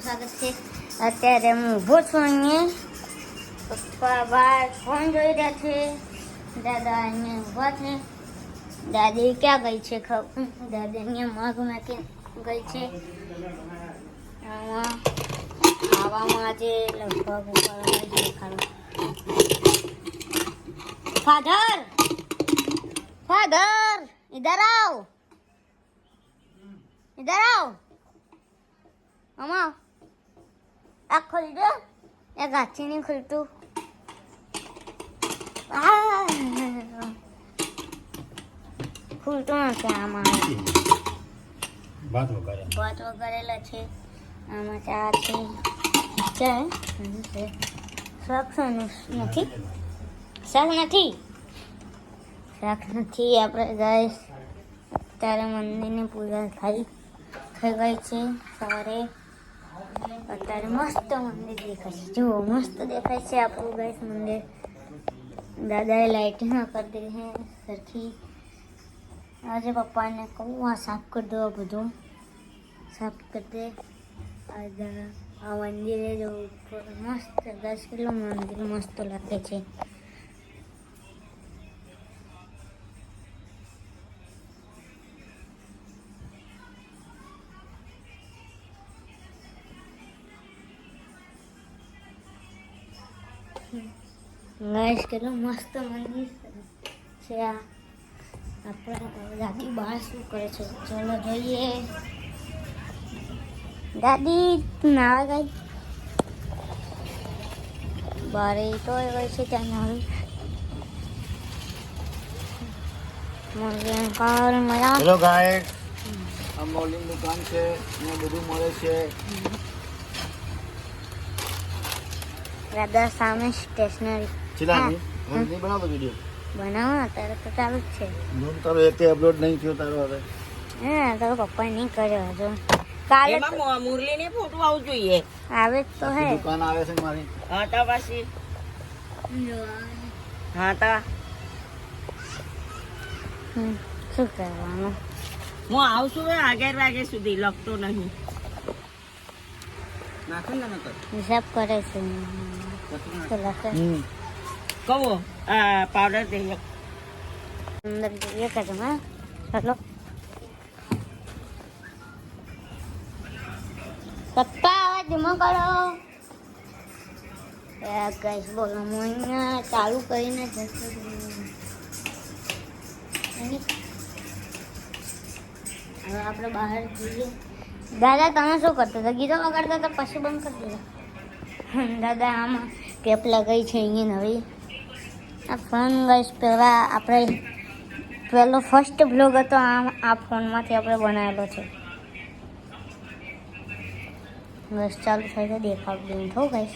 સ્વાગત છે. અત્યારે હું ઊભો છું અહીંયા. પપ્પા બહાર ફોન જોઈ રહ્યા છે. દાદા અહીંયા ઊભા છે. દાદી ક્યાં ગઈ છે ખબર? દાદી અહીંયા મગ નાખી ગઈ છે. આવામાં આજે લગભગ ફાધર ફાધર इधर आओ इधर आओ मामा आ खोल दो ये गाची नहीं खुलतू खुलतो નથી આમાં ભાત વઘારેલા છે આમાં ચા છે ચા શાક નથી શાક નથી આપણે ગાઈસ અત્યારે મંદિરની પૂજા થઈ ગઈ છે સવારે. અત્યારે મસ્ત મંદિર દેખાય છે. જુઓ મસ્ત દેખાય છે આપણું ગાઈસ મંદિર. દાદાએ લાઇટિંગ કરી દીધી છે સરખી. આજે પપ્પાને કહું આ સાફ કરી દો, બધું સાફ કરી દે. આ મંદિરે જો મસ્ત ગાઈસ કેટલું મંદિર મસ્ત લાગે છે. ગાઈસ કેટલું મસ્ત મંદિર છે આ. આપણે દાદી બહાર શું કરે છે ચલો જોઈએ. દાદી નાવા ગઈ બારે તો હોય છે ત્યાં નાવી. હેલો ગાઈસ, આ મોલિંગ દુકાન છે, અહીંયા બધું મળે છે. દાદા સામે સ્ટેશનરી ચિલાની નહીં બનાવતો વિડિયો બનાવો ને અત્યારે તો ચાલુ જ છે. નોમ તારો એકે અપલોડ નહીં થયો તારો હવે. હા તારો પપ્પા નહીં કર્યો હજુ. કાલે એમાં મુરલીની ફોટો આવું જોઈએ. આવે તો હે દુકાન આવે છે મારી. હા તા પાછી હા તા શું કરવાનું. હું આવશું 11 વાગ્યા સુધી, લખતો નહીં. નાખો ને નકર હિસાબ કરે છે તો લખે. કહો આ પાવડર દે અંદર જોઈએ કે તમે ચાલો પપ્પા આવા જમા કરો. ગાઈસ બોલો હું અહીંયા ચાલુ કરીને જતો હવે આપણે બહાર જઈએ. દાદા તમે શું કરતા હતા? ગીતો વગાડતા હતા પછી બંધ કરી દીધા. દાદા આમાં ટેપ લગાવી છે અહીંયા નવી. આ ફોન ગાઈસ પહેલાં આપણે પહેલો ફર્સ્ટ બ્લોગ હતો આ ફોનમાંથી આપણે બનાવેલો છે. બસ ચાલુ થાય તો દેખાવ દઉં થવું ગાઈસ.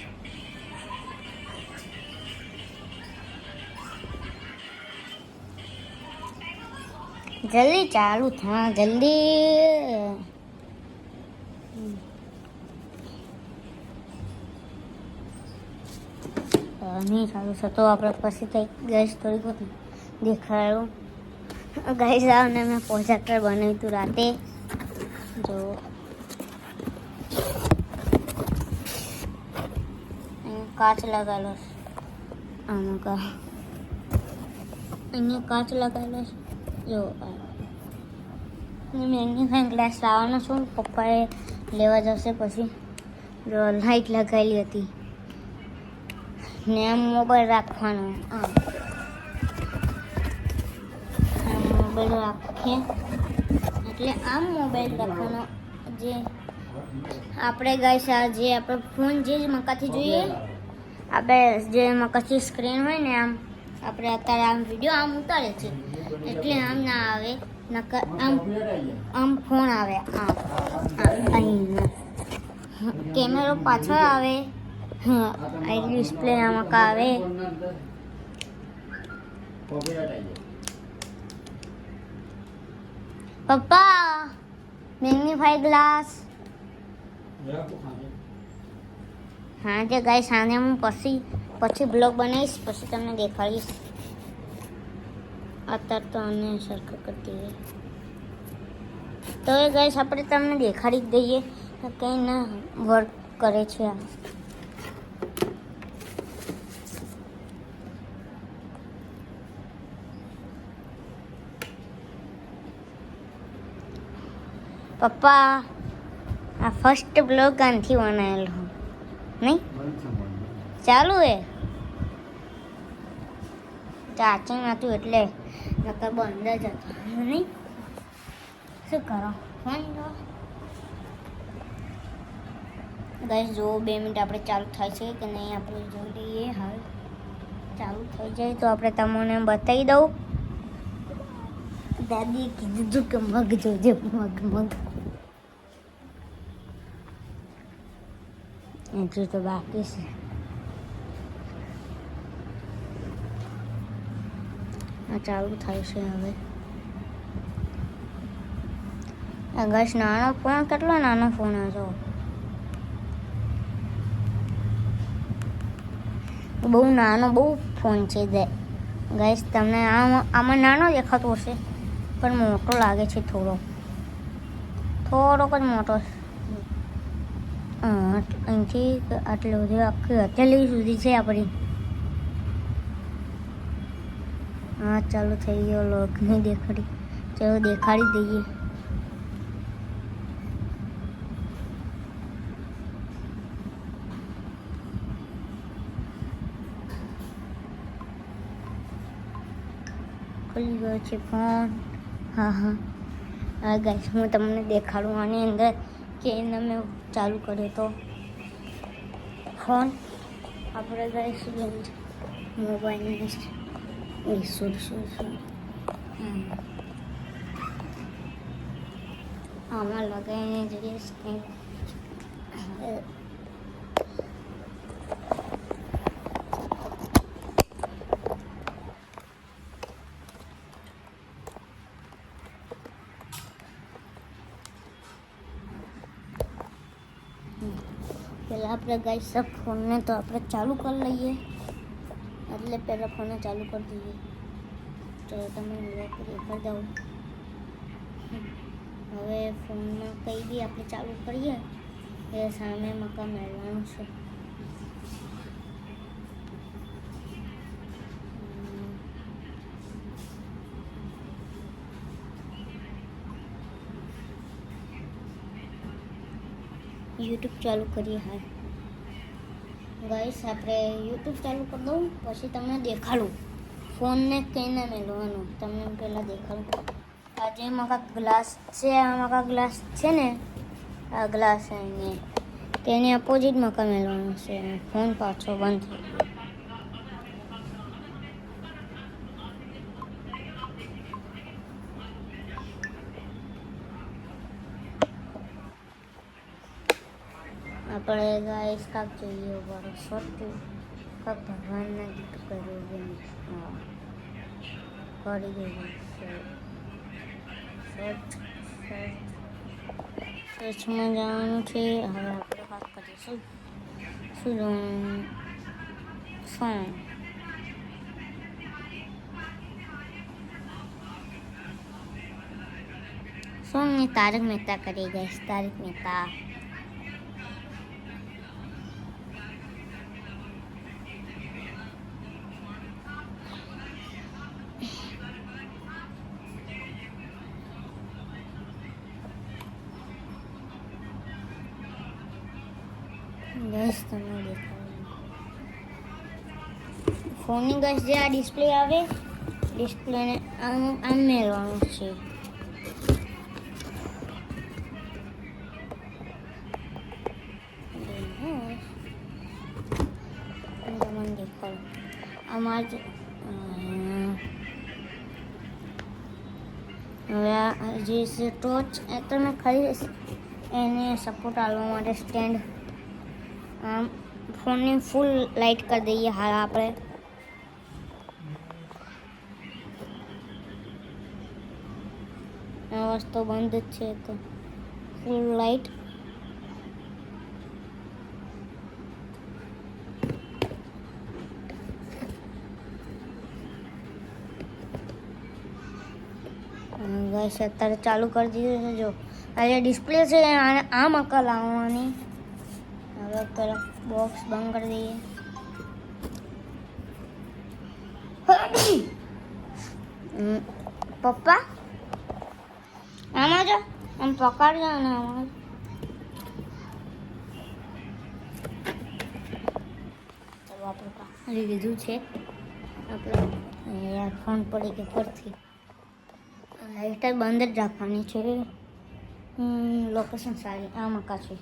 જલ્દી ચાલુ થા જલ્દી. નહીં સારું થતો આપણે પછી કંઈક ગેસ થોડીક દેખાયું. ગાઈસ આવને મેં પ્રોજેક્ટર બનાવ્યું હતું રાતે. જો અહીંયા કાચ લગાવેલો છે. આમાં અહીંયા કાચ લગાવેલો છે. જો મેગ્નીફાઈંગ ગ્લાસ લાવવાનો છું. પપ્પાએ લેવા જશે પછી. જો લાઈટ લગાવેલી હતી ને આમ મોબાઈલ રાખવાનો. મોબાઈલ રાખીએ એટલે આમ મોબાઈલ રાખવાનો. જે આપણે ગાઈસ જે આપણે ફોન જે મકાથી જોઈએ આપણે જે મકાથી સ્ક્રીન હોય ને આમ આપણે અત્યારે આમ વિડીયો આમ ઉતારે છે એટલે આમ ના આવે નકર આમ ફોન આવે. અહીં કેમેરો પાછળ આવે. હા આ ડિસ્પ્લે આમાં આવે. પપ્પા મેગ્નીફાઈ ગ્લાસ. હા જે ગાઈસ સાંજે હું પછી બ્લોગ બનાવીશ પછી તમને દેખાડીશ. અત્યારે તો આને સરખું કરતી હોય તો ગાઈસ આપણે તમને દેખાડી જ દઈએ કંઈ ના વર્ક કરે છે આ. પપ્પા આ ફર્સ્ટ બ્લોગ આનથી બનાવેલો નહીં ચાલુ હે ચાર્જિંગ હતું એટલે નકર બંધ જ હતું નહીં. શું કરો ફોન જો ગાઈસ જો 2 મિનિટ આપણે ચાલુ થાય છે કે નહીં આપણે જોઈ લઈએ. હાલ ચાલુ થઈ જાય તો આપણે તમને બતાવી દઉં. દાદીએ કીધું હતું કે મગ જોજે મગ હજુ તો બાકી છે. આ ચાલુ થાય છે હવે. ગાઈસ નાનો ફોન કેટલો નાનો ફોન હતો બહુ નાનો બહુ ફોન છે ગાઈસ. તમને આમાં નાનો દેખાતો હશે પણ મોટો લાગે છે થોડોક જ મોટો. અહીંથી આટલી બધી આખી હથેળી સુધી છે આપણી. હા ચાલુ થઈ ગયો લોક નહીં દેખાડી. ચાલો દેખાડી દઈએ. ખુલી ગયો છે ફોન. હા ગાઈસ હું તમને દેખાડું આની અંદર કે એને મેં ચાલુ કર્યો તો ફોન. આપણે ગાઈસ મોબાઈલ આમાં લગાવીને જોઈએ સ્ક્રીન. પહેલાં આપણે ગાઈસ ફોનને તો આપણે ચાલુ કરી લઈએ. એટલે પહેલાં ફોનને ચાલુ કરી દઈએ. ચાલો તમે કરી દઉં. હવે ફોનમાં કંઈ બી આપણે ચાલુ કરીએ એ સામે મકા મેળવાનું છે. યુટ્યુબ ચાલુ કરીએ. હા ગાઈસ આપણે યુટ્યુબ ચાલુ કરી દઉં પછી તમને દેખાડું ફોનને કઈને મેળવાનું. તમને પહેલાં દેખાડું. આ જે મકા ગ્લાસ છે આ મકા ગ્લાસ છે ને આ ગ્લાસ એને તેની અપોઝિટ મકા મેળવાનું છે. ફોન પાછો બંધ થઈ ગયો. આપણે ગાઈસ કાક જોઈએ બરો સોટું કાક ભગવાનના ગીત કર્યું કરી ગયું. સર્ચમાં જવાનું છે. હવે આપણે વાત કરીશું શું જોવાનું સોંગને તારક મહેતા કરી ગાઈસ. તારક મહેતા ગાઈસ તમને દેખાડું ફોનની ગાઈસ જે આ ડિસ્પ્લે આવે ડિસ્પ્લેને આમ મેળવાનું છે. તમને દેખાડું આમાં જ હવે આ જે છે ટોચ એ તો મેં ખાલી એને સપોર્ટ આપવા માટે સ્ટેન્ડ આમ ફોનની ફૂલ લાઇટ કરી દઈએ. હાલ આપણે આ વસ્તુ બંધ જ છે તો ફૂલ લાઇટ. ગાઈસ અત્યારે ચાલુ કરી દીધું છે. જો આ જે ડિસ્પ્લે છે આને આમ અકલ લાવવાની. હવે તરફ બોક્સ બંધ કરી દઈએ. પપ્પા આમાં જો આમ પકડજો ને આમાં ચલો આપણે પકડી લીધું છે. આપણે યાર ફોન પડી કે પરથી લાઈટ બંધ જ રાખવાની છે. લોકેશન સારી આ મકા છે.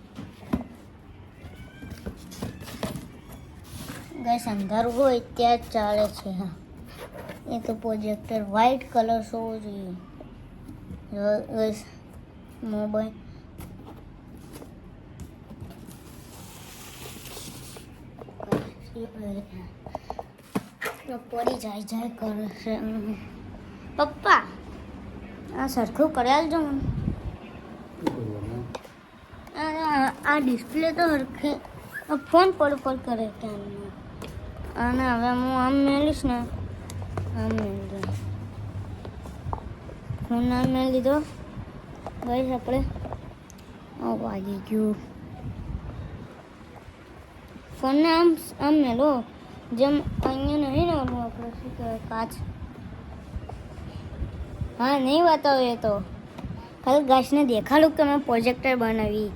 ગેસ અંધારું હોય ત્યાં જ ચાલે છે. હા એ તો પ્રોજેક્ટર વ્હાઇટ કલર હોવો જોઈએ. મોબાઈલ પડી જાય કરે છે. પપ્પા આ સરખું કરી આલજો મને. આ ડિસ્પ્લે તો સરખે ફોન પડ કરે ક્યાં. અને હવે હું આમ મેળીશ ને આમ મેળવી ફોન આમ મેળવી લીધો. બસ આપણે વાગી ગયું. ફોનને આમ મેળવો જેમ અહીંયા નહીં ને ઓલું આપણે શું કહેવાય કાચ. હા નહીં બતાવો એ તો ખાલી ગાયસને દેખાડું કે મેં પ્રોજેક્ટર બનાવી.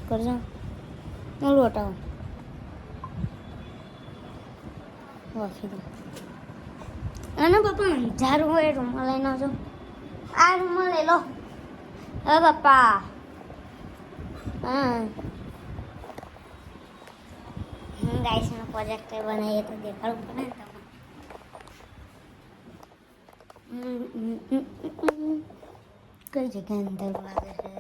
કરજો ઓલું હટાવો વાંચી દો. અને પપ્પા અંધારું હોય રૂમાલ લઈને આવજો. આ રૂમાલ લઈ લો. હવે પપ્પા હા ગાઈસનો પ્રોજેક્ટર બનાવીએ તો દેખાડવું પડે ને તમને. કઈ જગ્યાએ અંધારું લાગે છે.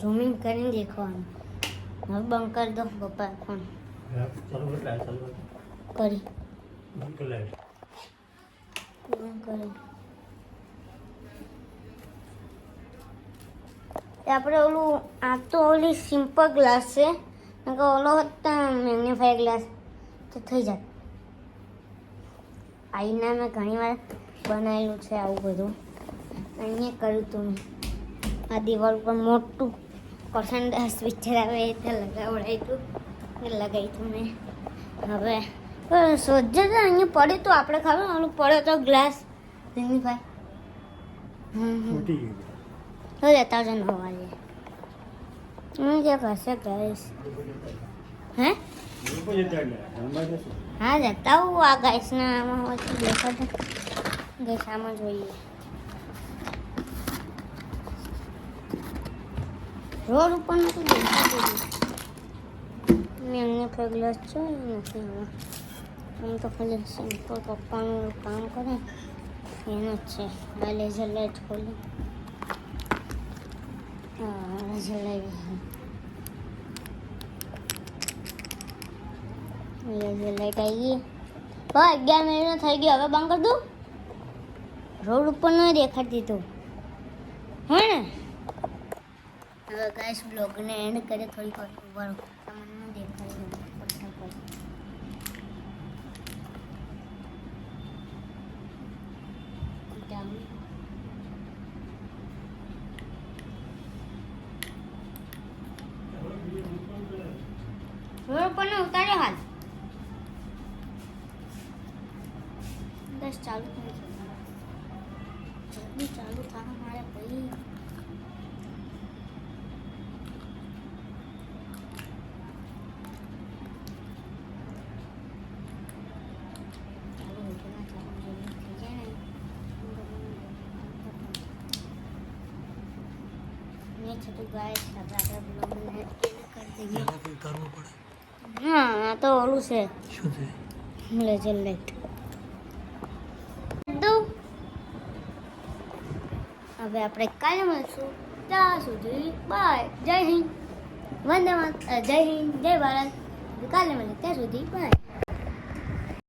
ઝૂમિંગ કરીને દેખવાનું. હવે બંધ કરી દો પપ્પા ફોન કરી આપણે ઓલું આ તો ઓલી સિમ્પલ ગ્લાસ છે. ઓલો હતા મેગ્નિફાયર ગ્લાસ તો થઈ જાય. આઈના મેં ઘણી વાર બનાવેલું છે આવું બધું. અહીંયા કર્યું હતું મેં. આ દિવાલ ઉપર મોટું પસંદ પિક્ચર આવે એટલે લગાવડાવ્યું હતું. લગાવી હતું મેં. હવે સોજે તો અહીંયા પડ્યું તો આપણે ખબર ઓલું પડ્યો તો ગ્લાસ મેગ્નિફાય. તો જતા આવજો 9 વાગે. હું ક્યાં કશે ગાઈશ હે હા જતા આવું. આ ગાઈસના આમાં દેખાતો ગેસ આમાં જોઈએ. રોડ ઉપર નથી દેખાતું. મેં એમને ગ્લાસ છે નથી આમાં. આમ તો ખાલી સિમ્પલ પપ્પાનું કામ કરે એનું જ છે. આ લેઝર લાઇટ ખોલી. હા લેઝર લાઇટ લેઝર લાઇટ આવી ગઈ. હા 11 મિનિટ થઈ ગયો. હવે બંધ કરી દઉં. રોડ ઉપર ન દેખાડતી તું હે ને. હવે ગાઈસ બ્લોગને એન્ડ કરે થોડીક વાર ઉભા રહો. તમને દેખાડી રોડ પર ને ઉતાર્યો હાલ. બસ ચાલુ કરી જલ્દી ચાલુ થાય મારે ભાઈ. હા આ તો ઓલું છે લેઝર લાઇટ. હવે આપણે કાલે મળશું. ત્યાં સુધી બાય. જય હિન્દ વંદે માતરમ. જય હિન્દ જય ભારત. કાલે મળીએ ત્યાં સુધી બાય.